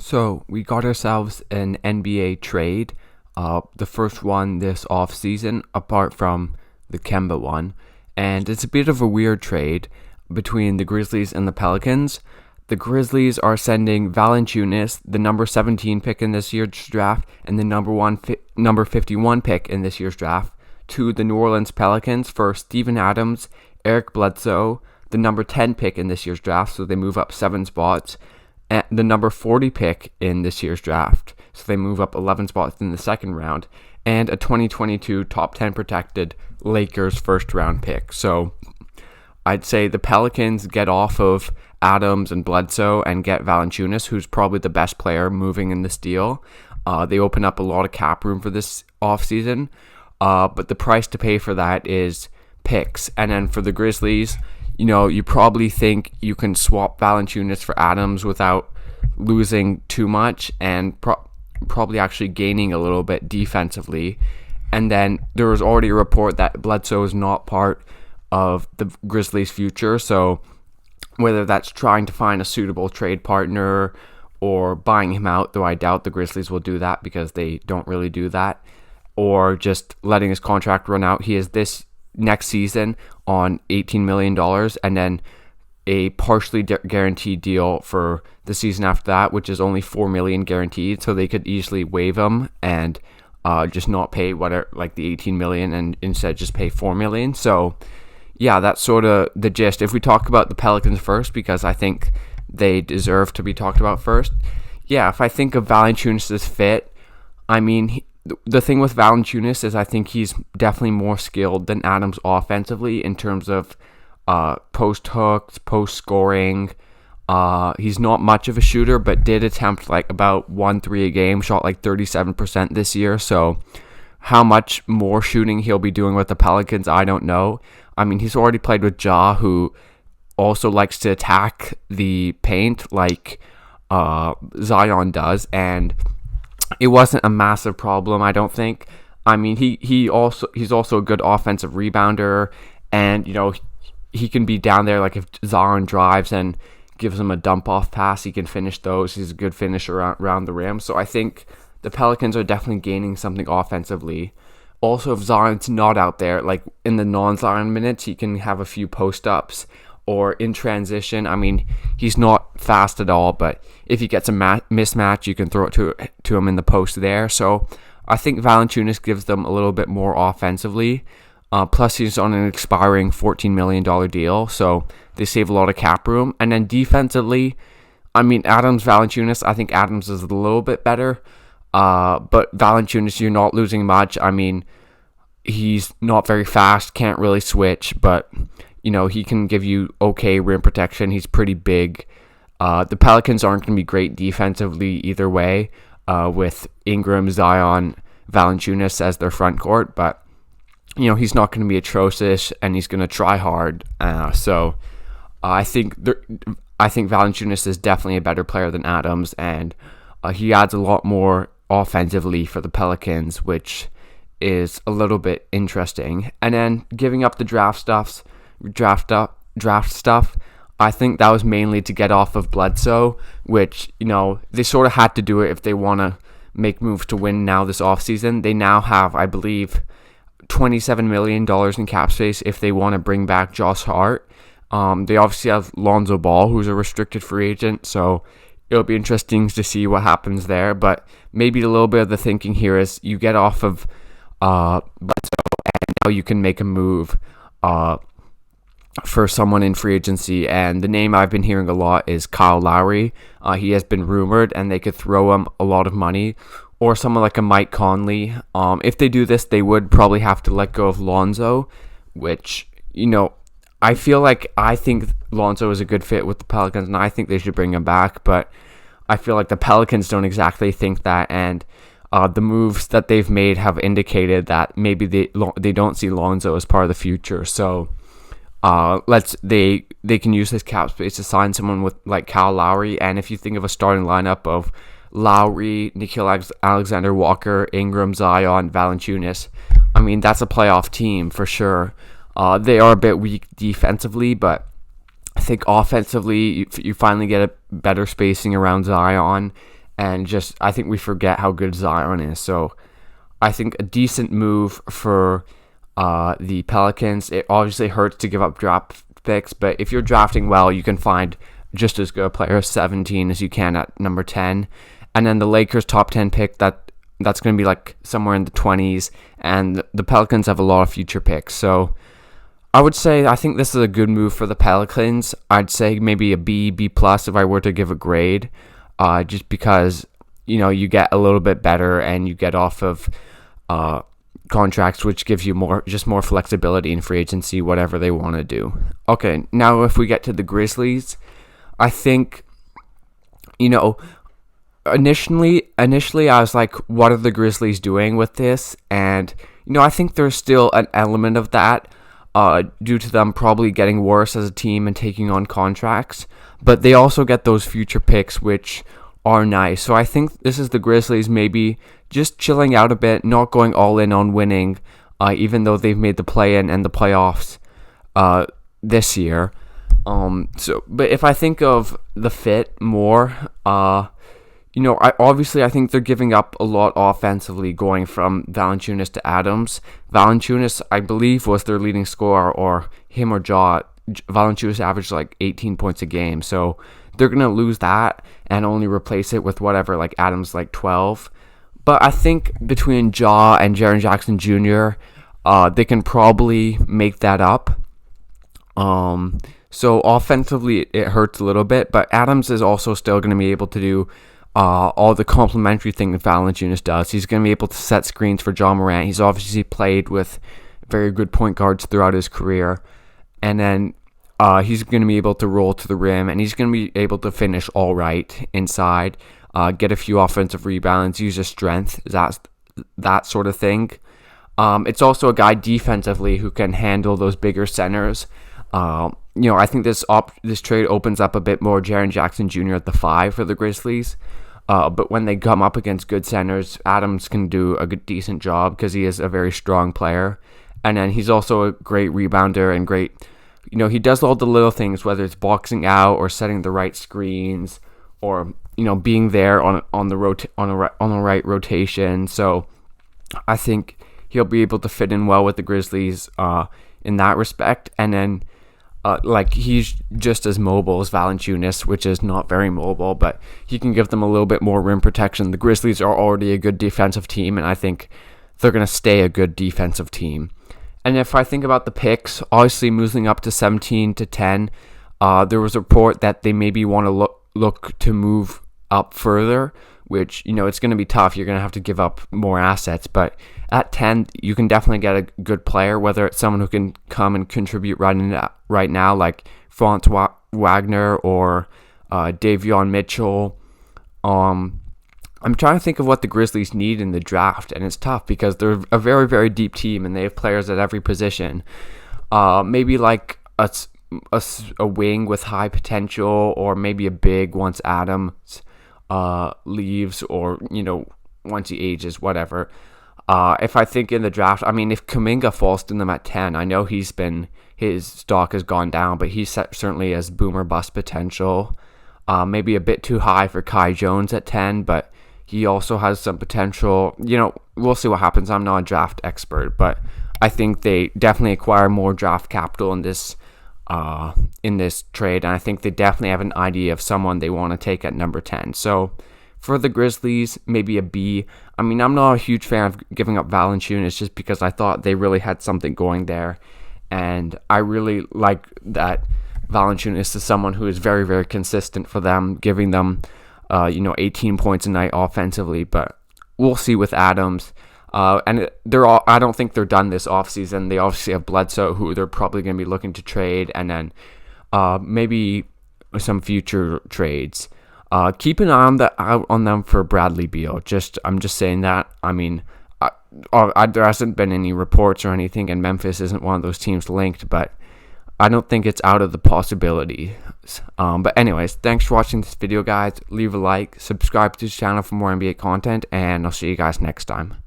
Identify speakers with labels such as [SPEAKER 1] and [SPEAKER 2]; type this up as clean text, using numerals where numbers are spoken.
[SPEAKER 1] So we got ourselves an NBA trade, the first one this offseason, apart from the Kemba one. And it's a bit of a weird trade between the Grizzlies and the Pelicans. The Grizzlies are sending Valanciunas, the number 17 pick in this year's draft, and the number 51 pick in this year's draft, to the New Orleans Pelicans for Steven Adams, Eric Bledsoe, the number 10 pick in this year's draft, so they move up 7 spots, and the number 40 pick in this year's draft, so they move up 11 spots in the second round, and a 2022 top 10 protected Lakers first round pick. So I'd say the Pelicans get off of Adams and Bledsoe and get Valanciunas, who's probably the best player moving in this deal. They open up a lot of cap room for this offseason, but the price to pay for that is picks. And then for the Grizzlies, you probably think you can swap Valanciunas for Adams without losing too much and probably actually gaining a little bit defensively. And then there was already a report that Bledsoe is not part of the Grizzlies' future, so whether that's trying to find a suitable trade partner or buying him out, though I doubt the Grizzlies will do that because they don't really do that, or just letting his contract run out. He is this next season on $18 million and then a partially guaranteed deal for the season after that, which is only $4 million guaranteed, so they could easily waive him and just not pay whatever, like the $18 million, and instead just pay $4 million. So yeah, that's sort of the gist. If we talk about the Pelicans first, because I think they deserve to be talked about first. Yeah, if I think of Valanciunas' fit, I mean, the thing with Valanciunas is I think he's definitely more skilled than Adams offensively in terms of post hooks, post scoring. He's not much of a shooter, but did attempt like about 1-3 a game, shot like 37% this year. So how much more shooting he'll be doing with the Pelicans, I don't know. I mean, he's already played with Ja, who also likes to attack the paint like Zion does, and it wasn't a massive problem, I don't think. I mean, he's also a good offensive rebounder, and he can be down there, like if Zion drives and gives him a dump off pass, he can finish those. He's a good finisher around the rim. So I think the Pelicans are definitely gaining something offensively. Also, if Zion's not out there, like in the non-Zion minutes, he can have a few post-ups or in transition. I mean, he's not fast at all, but if he gets a mismatch, you can throw it to him in the post there. So I think Valanciunas gives them a little bit more offensively. Plus, he's on an expiring $14 million deal, so they save a lot of cap room. And then defensively, I mean, Valanciunas, I think Adams is a little bit better. But Valanciunas, you're not losing much. I mean, he's not very fast, can't really switch, but he can give you okay rim protection. He's pretty big. The Pelicans aren't going to be great defensively either way, with Ingram, Zion, Valanciunas as their front court, but he's not going to be atrocious, and he's going to try hard. So I think Valanciunas is definitely a better player than Adams, and he adds a lot more offensively for the Pelicans, which is a little bit interesting. And then giving up the draft stuff, I think that was mainly to get off of Bledsoe, which they sort of had to do it if they want to make moves to win now this offseason. They now have, I believe, $27 million in cap space if they want to bring back Josh Hart. They obviously have Lonzo Ball, who's a restricted free agent, so it'll be interesting to see what happens there. But maybe a little bit of the thinking here is you get off of Bledsoe, and now you can make a move for someone in free agency. And the name I've been hearing a lot is Kyle Lowry. He has been rumored, and they could throw him a lot of money. Or someone like a Mike Conley. If they do this, they would probably have to let go of Lonzo, which, I think Lonzo is a good fit with the Pelicans, and I think they should bring him back, but I feel like the Pelicans don't exactly think that, and the moves that they've made have indicated that maybe they don't see Lonzo as part of the future. So they can use this cap space to sign someone with like Kyle Lowry, and if you think of a starting lineup of Lowry, Nickeil Alexander-Walker, Ingram, Zion, Valanciunas, I mean, that's a playoff team for sure. They are a bit weak defensively, but I think offensively, you finally get a better spacing around Zion, and just I think we forget how good Zion is. So I think a decent move for the Pelicans. It obviously hurts to give up draft picks, but if you're drafting well, you can find just as good a player 17 as you can at number 10. And then the Lakers top 10 pick, that's going to be like somewhere in the 20s, and the Pelicans have a lot of future picks. So I would say I think this is a good move for the Pelicans. I'd say maybe a B plus if I were to give a grade, just because you get a little bit better and you get off of contracts, which gives you more flexibility in free agency, whatever they want to do. Okay, now if we get to the Grizzlies, I think initially I was like, what are the Grizzlies doing with this? And I think there's still an element of that due to them probably getting worse as a team and taking on contracts, but they also get those future picks, which are nice. So I think this is the Grizzlies maybe just chilling out a bit, not going all in on winning, even though they've made the play-in and the playoffs this year. But if I think of the fit more, I think they're giving up a lot offensively, going from Valanciunas to Adams. Valanciunas, I believe, was their leading scorer, or him or Ja. Valanciunas averaged like 18 points a game, so they're going to lose that and only replace it with whatever, like Adams like 12. But I think between Ja and Jaren Jackson Jr., they can probably make that up. So offensively, it hurts a little bit, but Adams is also still going to be able to do all the complementary thing that Valanciunas does. He's going to be able to set screens for Ja Morant. He's obviously played with very good point guards throughout his career. And then he's going to be able to roll to the rim, and he's going to be able to finish all right inside, get a few offensive rebounds, use his strength, that sort of thing. It's also a guy defensively who can handle those bigger centers. I think this trade opens up a bit more Jaren Jackson Jr. at the 5 for the Grizzlies. But when they come up against good centers, Adams can do a decent job because he is a very strong player. And then he's also a great rebounder and great, he does all the little things, whether it's boxing out or setting the right screens or, being there on the right rotation. So I think he'll be able to fit in well with the Grizzlies in that respect. And then he's just as mobile as Valanciunas, which is not very mobile, but he can give them a little bit more rim protection. The Grizzlies are already a good defensive team, and I think they're going to stay a good defensive team. And if I think about the picks, obviously moving up to 17 to 10, there was a report that they maybe want to look to move up further, which, it's going to be tough. You're going to have to give up more assets, but at 10, you can definitely get a good player, whether it's someone who can come and contribute right now, like Franz Wagner or Davion Mitchell. I'm trying to think of what the Grizzlies need in the draft, and it's tough because they're a very, very deep team, and they have players at every position. Maybe like a wing with high potential, or maybe a big once Adams leaves, or once he ages, whatever. If I think in the draft, if Kuminga falls to them at 10, I know his stock has gone down, but he certainly has boom or bust potential. Maybe a bit too high for Kai Jones at 10, but he also has some potential. We'll see what happens. I'm not a draft expert, but I think they definitely acquire more draft capital in this trade, and I think they definitely have an idea of someone they want to take at number 10. So for the Grizzlies, maybe a B. I'm not a huge fan of giving up Valanciunas just because I thought they really had something going there, and I really like that Valanciunas is someone who is very, very consistent for them, giving them 18 points a night offensively, but we'll see with Adams. And I don't think they're done this offseason. They obviously have Bledsoe, who they're probably going to be looking to trade, and then maybe some future trades. Keep an eye on them for Bradley Beal. I'm just saying that. There hasn't been any reports or anything, and Memphis isn't one of those teams linked, but I don't think it's out of the possibilities. But anyways, thanks for watching this video, guys. Leave a like, subscribe to this channel for more NBA content, and I'll see you guys next time.